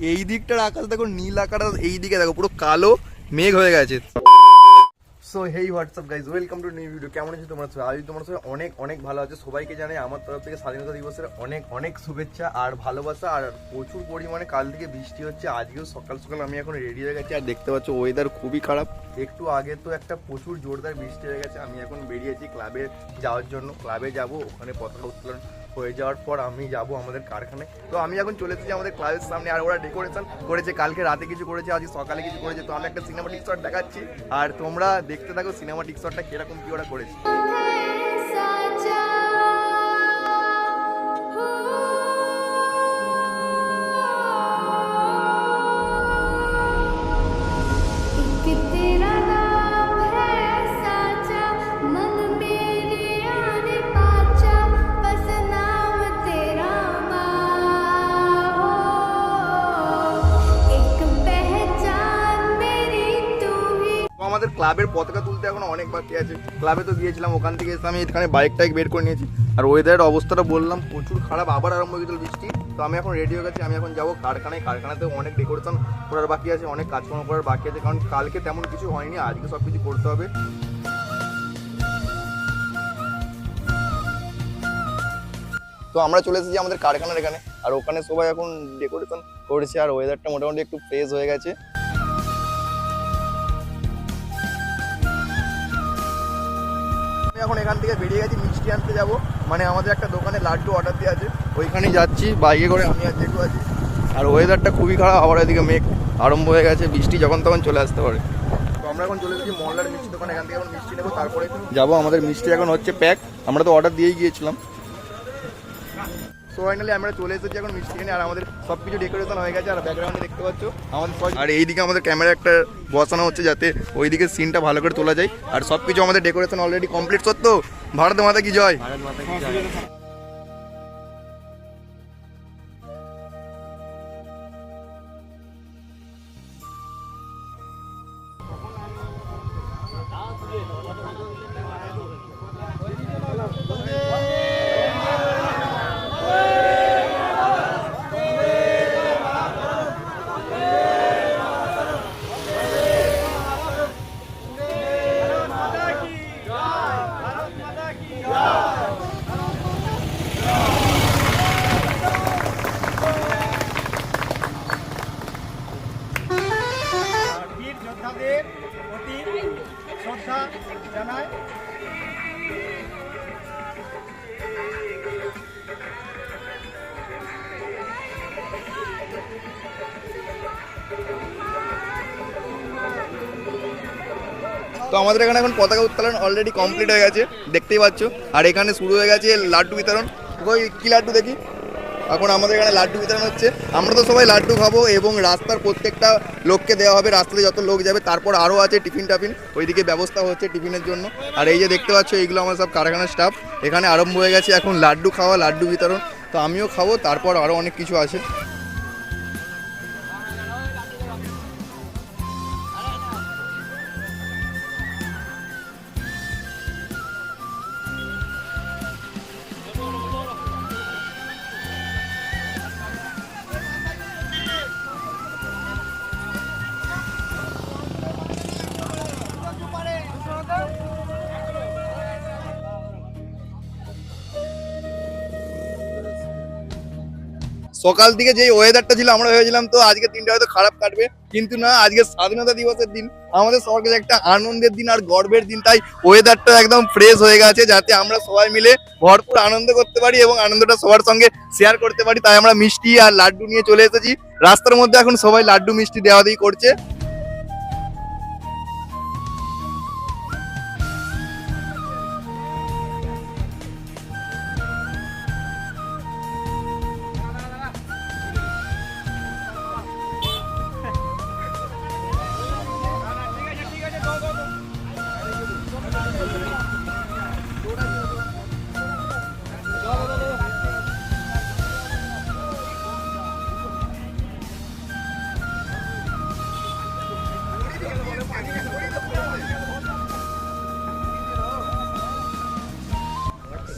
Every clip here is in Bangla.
এই দিকটার আকাশ দেখো নীল আকাশ, এই দিকে দেখো পুরো কালো মেঘ হয়ে গেছে। So hey WhatsApp guys, welcome to new video. কেমন আছো তোমরা সবাই? আজ তোমার সবাই অনেক অনেক ভালো আছে। সবাইকে জানাই আমার তরফ থেকে স্বাধীনতা দিবসের অনেক অনেক শুভেচ্ছা আর ভালোবাসা। আর প্রচুর পরিমাণে কাল থেকে বৃষ্টি হচ্ছে, আজকেও সকাল সকাল আমি এখন রেডি হয়ে গেছি। আর দেখতে পাচ্ছ ওয়েদার খুবই খারাপ। একটু আগে তো একটা প্রচুর জোরদার বৃষ্টি হয়ে গেছে। আমি এখন বেরিয়েছি ক্লাবে যাওয়ার জন্য। ক্লাবে যাব, ওখানে পতাকা উত্তোলন হয়ে যাওয়ার পর আমি যাব আমাদের কারখানায়। তো আমি এখন চলে এসেছি আমাদের ক্লাবের সামনে। আর ওরা ডেকোরেশন করেছে, কালকে রাতে কিছু করেছে, আজ সকালে কিছু করেছে। তো আমি একটা সিনেমাটিক শট দেখাচ্ছি আর তোমরা দেখতে থাকো সিনেমাটিক শটটা কিরকম কি ওরা করেছে। আমাদের ক্লাবের পতাকা তুলতে এখন অনেক বাকি আছে। ক্লাবে তো দিয়েছিলাম, ওখান থেকে এসে আমি এখানে বাইক টাইক বের করে নিয়েছি। আর ওয়েদারের অবস্থাটা বললাম প্রচুর খারাপ, আবার আরম্ভ হয়ে গেছিল বৃষ্টি। তো আমি এখন রেডি হয়ে গেছি, আমি এখন যাবো কারখানায়। কারখানাতে অনেক ডেকোরেশন করার বাকি আছে, অনেক কাজকর্ম করার বাকি আছে, কারণ কালকে তেমন কিছু হয়নি, আজকে সব কিছু করতে হবে। তো আমরা চলে এসেছি আমাদের কারখানার এখানে, আর ওখানে সবাই এখন ডেকোরেশন করেছে। আর ওয়েদারটা মোটামুটি একটু ফ্রেশ হয়ে গেছে। এখন এখান থেকে বেরিয়ে গেছি, মিষ্টি আনতে যাবো। মানে আমাদের একটা দোকানে লাড্ডু অর্ডার দিয়ে আছে, ওইখানেই যাচ্ছি বাইকে করে। আমি আর জেঠু আছি। আর ওয়েদারটা খুবই খারাপ, আবার এদিকে মেঘ আরম্ভ হয়ে গেছে, বৃষ্টি যখন তখন চলে আসতে পারে। তো আমরা এখন চলে এসেছি মহল্লার মিষ্টি দোকানে। এখান থেকে এখন মিষ্টি নেবো, তারপরে যাবো। আমাদের মিষ্টি এখন হচ্ছে প্যাক, আমরা তো অর্ডার দিয়েই গিয়েছিলাম। সো ফাইনালি আমরা চলে এসেছি এখন মিষ্টি কিনে। আর আমাদের সব কিছু ডেকোরেশন হয়ে গেছে। আর ব্যাকগ্রাউন্ডে দেখতে পাচ্ছ আমাদের, আর এইদিকে আমাদের ক্যামেরা একটা বসানো হচ্ছে যাতে ওইদিকে সিনটা ভালো করে তোলা যায়। আর সব কিছু আমাদের ডেকোরেশন অলরেডি কমপ্লিট। সত্য ভারত মাতা কি জয়। যোদ্ধাদের প্রতি শ্রদ্ধা জানায়। তো আমাদের এখানে এখন পতাকা উত্তোলন অলরেডি কমপ্লিট হয়ে গেছে, দেখতেই পাচ্ছ। আর এখানে শুরু হয়ে গেছে লাড্ডু বিতরণ। ওই কি লাড্ডু দেখি, এখন আমাদের এখানে লাড্ডু বিতরণ হচ্ছে। আমরা তো সবাই লাড্ডু খাবো এবং রাস্তার প্রত্যেকটা লোককে দেওয়া হবে, রাস্তাতে যত লোক যাবে। তারপর আরও আছে টিফিন টাফিন, ওইদিকে ব্যবস্থা হচ্ছে টিফিনের জন্য। আর এই যে দেখতে পাচ্ছ এইগুলো আমার সব কারখানার স্টাফ। এখানে আরম্ভ হয়ে গেছে এখন লাড্ডু খাওয়া, লাড্ডু বিতরণ। তো আমিও খাবো, তারপর আরও অনেক কিছু আছে। সকাল থেকে যেই ওয়েদারটা ছিল আমরা ভেবেছিলাম তো আজকে দিনটা হয়তো খারাপ কাটবে, কিন্তু না, আজকে স্বাধীনতা দিবসের দিন, আমাদের সবার কাছে একটা আনন্দের দিন আর গর্বের দিন। তাই ওয়েদারটা একদম ফ্রেশ হয়ে গেছে যাতে আমরা সবাই মিলে ভরপুর আনন্দ করতে পারি এবং আনন্দটা সবার সঙ্গে শেয়ার করতে পারি। তাই আমরা মিষ্টি আর লাড্ডু নিয়ে চলে এসেছি। রাস্তার মধ্যে এখন সবাই লাড্ডু মিষ্টি দেওয়া দেওয়ি করছে।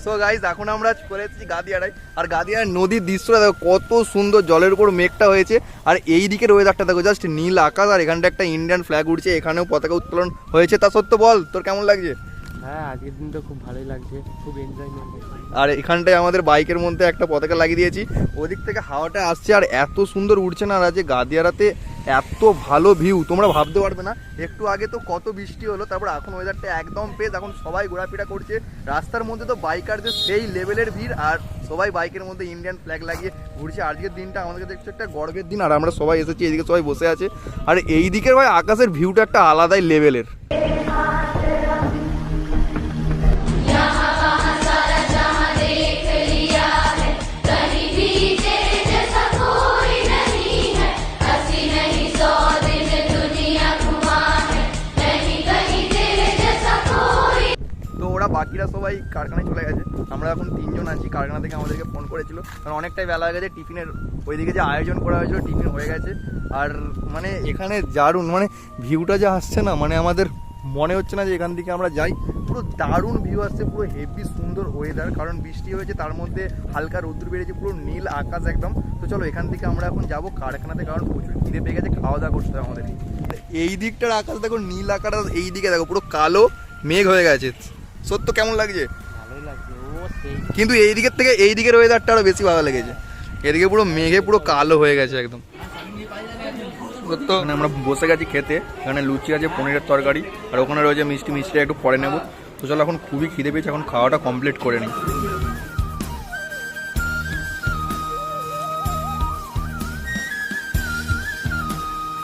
সো গাইজ এখন আমরা চলে এসেছি গাদিয়াড়ায়, আর গাদিয়ার নদীর দৃশ্যটা দেখো কত সুন্দর, জলের উপর মেঘটা হয়েছে, আর এই দিকের ওয়েদারটা দেখো জাস্ট নীল আকাশ, আর এখানটা একটা ইন্ডিয়ান ফ্ল্যাগ উঠছে, এখানেও পতাকা উত্তোলন হয়েছে। তা সত্য বল, তোর কেমন লাগছে? হ্যাঁ, আজকের দিন তো খুব ভালোই লাগছে, খুব এনজয়মেন্ট। আর এখানটায় আমাদের বাইকের মধ্যে একটা পতাকা লাগিয়ে দিয়েছি, ওদিক থেকে হাওয়াটা আসছে আর এত সুন্দর উঠছে না। আর আজকে গাদিয়ারাতে এত ভালো ভিউ তোমরা ভাবতে পারবে না। একটু আগে তো কত বৃষ্টি হলো, তারপর এখন ওয়েদারটা একদম পেজ, এখন সবাই ঘোরাফেরা করছে রাস্তার মধ্যে, তো বাইকারদের সেই লেভেলের ভিড়, আর সবাই বাইকের মধ্যে ইন্ডিয়ান ফ্ল্যাগ লাগিয়ে ঘুরছে। আজকের দিনটা আমাদের কাছে একটা গর্বের দিন, আর আমরা সবাই এসেছি, এইদিকে সবাই বসে আছে, আর এই দিকের ভাই আকাশের ভিউটা একটা আলাদাই লেভেলের। বাকিরা সবাই কারখানায় চলে গেছে, আমরা এখন 3 জন আছি। কারখানা থেকে আমাদেরকে ফোন করেছিল, কারণ অনেকটাই বেলা হয়ে গেছে, টিফিনের ওইদিকে যে আয়োজন করা হয়েছিল টিফিন হয়ে গেছে। আর মানে এখানে দারুণ, মানে ভিউটা যা আসছে না, মানে আমাদের মনে হচ্ছে না যে এখান থেকে আমরা যাই, পুরো দারুণ ভিউ আসছে, পুরো হেভি সুন্দর ওয়েদার, কারণ বৃষ্টি হয়েছে, তার মধ্যে হালকা রোদ্দুর বেরিয়েছে, পুরো নীল আকাশ একদম। তো চলো এখান থেকে আমরা এখন যাবো কারখানাতে, কারণ প্রচুর খিদে পেয়ে গেছে, খাওয়া দাওয়া করতে হবে আমাদের। এই দিকটার আকাশ দেখো নীল আকাশ, এই দিকে দেখো পুরো কালো মেঘ হয়ে গেছে। সত্য কেমন লাগছে? ভালোই লাগছে ও সেই। কিন্তু এই দিকের থেকে এই দিকের ওয়েদারটা আরো বেশি ভালো লেগেছে, এদিকে পুরো মেঘে পুরো কালো হয়ে গেছে একদম। সত্য আমরা বসে গেছি খেতে, এখানে লুচি আছে, পনিরের তরকারি, আর ওখানে রয়েছে মিষ্টি, মিষ্টি একটু পরে নেবো। তো চলো এখন খুবই খিদে পেয়েছে, এখন খাওয়াটা কমপ্লিট করে নিই।